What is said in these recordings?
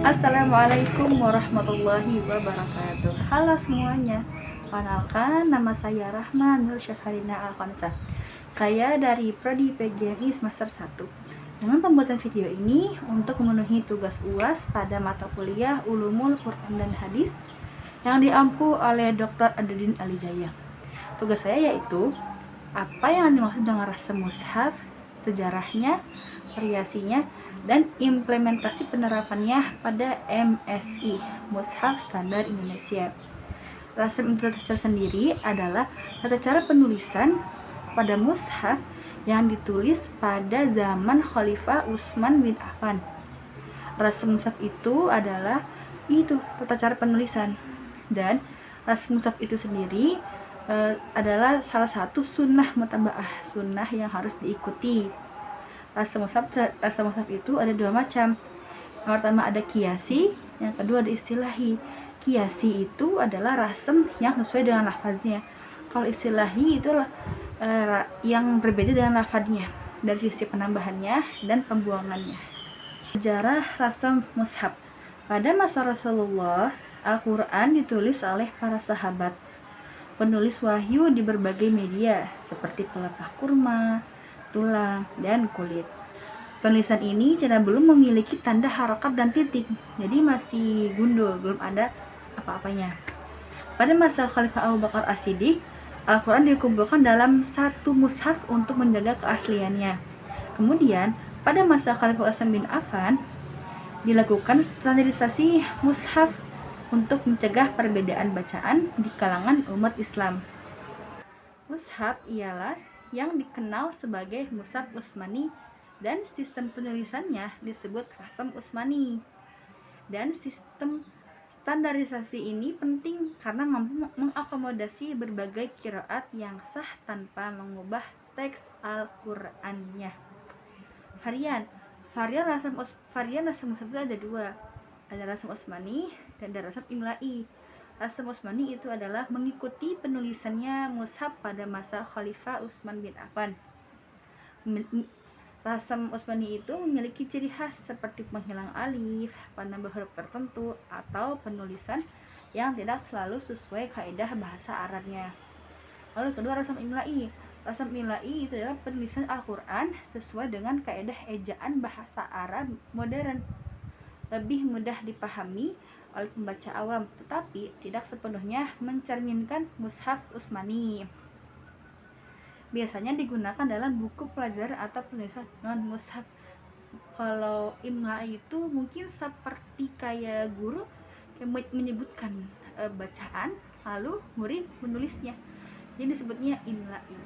Assalamualaikum warahmatullahi wabarakatuh. Halo semuanya. Perkenalkan, nama saya Rahma Nur Syafarina Alfonsa. Saya dari Prodi PGMI semester 1. Dengan pembuatan video ini untuk memenuhi tugas UAS pada mata kuliah Ulumul Quran dan Hadis yang diampu oleh Dr. Adudin Alijaya. Tugas saya yaitu apa yang dimaksud dengan rasa mushaf, sejarahnya, variasinya, dan implementasi penerapannya pada MSI Mushaf Standar Indonesia. Rasem itu tersendiri adalah tata cara penulisan pada mushaf yang ditulis pada zaman Khalifah Utsman bin Affan. Rasem mushaf itu adalah tata cara penulisan, dan rasem mushaf itu sendiri adalah salah satu sunnah mutabaah, sunnah yang harus diikuti. Rasa mushaf itu ada dua macam. Yang pertama ada kiasi, yang kedua ada istilahi. Kiasi itu adalah rasem yang sesuai dengan lafaznya. Kalau istilahi itu yang berbeda dengan lafaznya dari sisi penambahannya dan pembuangannya. Sejarah rasem mushaf. Pada masa Rasulullah, Al-Quran ditulis oleh para sahabat, penulis wahyu di berbagai media seperti pelepah kurma, tulang, dan kulit. Penulisan ini belum memiliki tanda harokat dan titik, jadi masih gundul, belum ada apa-apanya. Pada masa Khalifah Abu Bakar As-Siddiq, Al-Quran dikumpulkan dalam satu mushaf untuk menjaga keasliannya. Kemudian, pada masa Khalifah Utsman bin Affan, dilakukan standarisasi mushaf untuk mencegah perbedaan bacaan di kalangan umat Islam. Mushaf ialah yang dikenal sebagai mushaf Utsmani, dan sistem penulisannya disebut rasem Utsmani. Dan sistem standarisasi ini penting karena mampu mengakomodasi berbagai qiraat yang sah tanpa mengubah teks Al-Qur'annya. Varian rasem mushaf itu ada dua. Ada rasem Utsmani dan ada rasem imla'i. Rasem Utsmani itu adalah mengikuti penulisannya mushaf pada masa Khalifah Utsman bin Affan. Rasem Utsmani itu memiliki ciri khas seperti penghilang alif, penambah huruf tertentu, atau penulisan yang tidak selalu sesuai kaidah bahasa Arabnya. Lalu kedua, rasem imla'i. Rasem imla'i itu adalah penulisan Al-Quran sesuai dengan kaidah ejaan bahasa Arab modern, lebih mudah dipahami oleh pembaca awam, tetapi tidak sepenuhnya mencerminkan mushaf Utsmani. Biasanya digunakan dalam buku pelajaran atau penulisan non-mushaf. Kalau imla itu mungkin seperti kayak guru menyebutkan bacaan, lalu murid menulisnya, jadi disebutnya imla'i.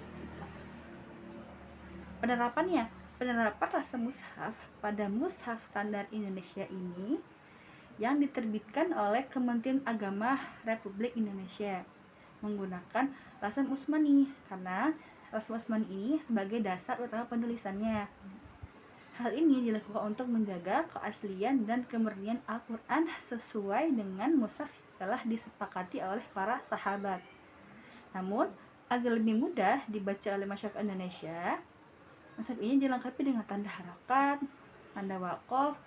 Penerapan rasa mushaf pada mushaf standar Indonesia ini yang diterbitkan oleh Kementerian Agama Republik Indonesia menggunakan rasem Utsmani karena rasem Utsmani ini sebagai dasar utama penulisannya. Hal ini dilakukan untuk menjaga keaslian dan kemurnian Al-Quran sesuai dengan mushaf telah disepakati oleh para sahabat. Namun, agar lebih mudah dibaca oleh masyarakat Indonesia, mushaf ini dilengkapi dengan tanda harokat, tanda waqaf,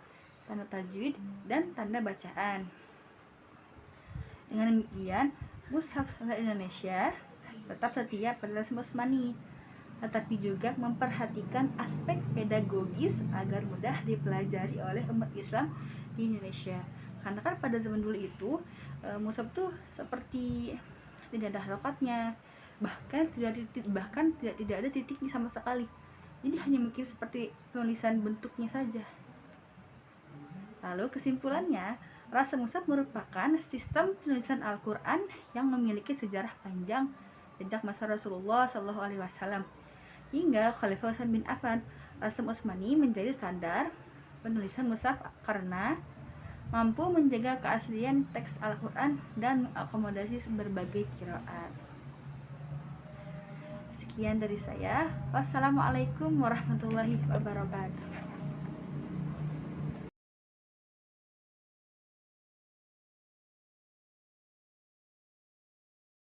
tanda tajwid, dan tanda bacaan. Dengan demikian, mushaf standar Indonesia tetap setia pada rasem Utsmani, tetapi juga memperhatikan aspek pedagogis agar mudah dipelajari oleh umat Islam di Indonesia. Karena kan pada zaman dulu itu mushaf tuh seperti tidak ada harokatnya, bahkan tidak ada titiknya sama sekali. Jadi hanya mungkin seperti penulisan bentuknya saja. Lalu kesimpulannya, rasem mushaf merupakan sistem penulisan Al-Quran yang memiliki sejarah panjang sejak masa Rasulullah SAW hingga Khalifah Utsman bin Affan. Rasem Utsmani menjadi standar penulisan mushaf karena mampu menjaga keaslian teks Al-Quran dan mengakomodasi berbagai qiraat. Sekian dari saya. Wassalamualaikum warahmatullahi wabarakatuh.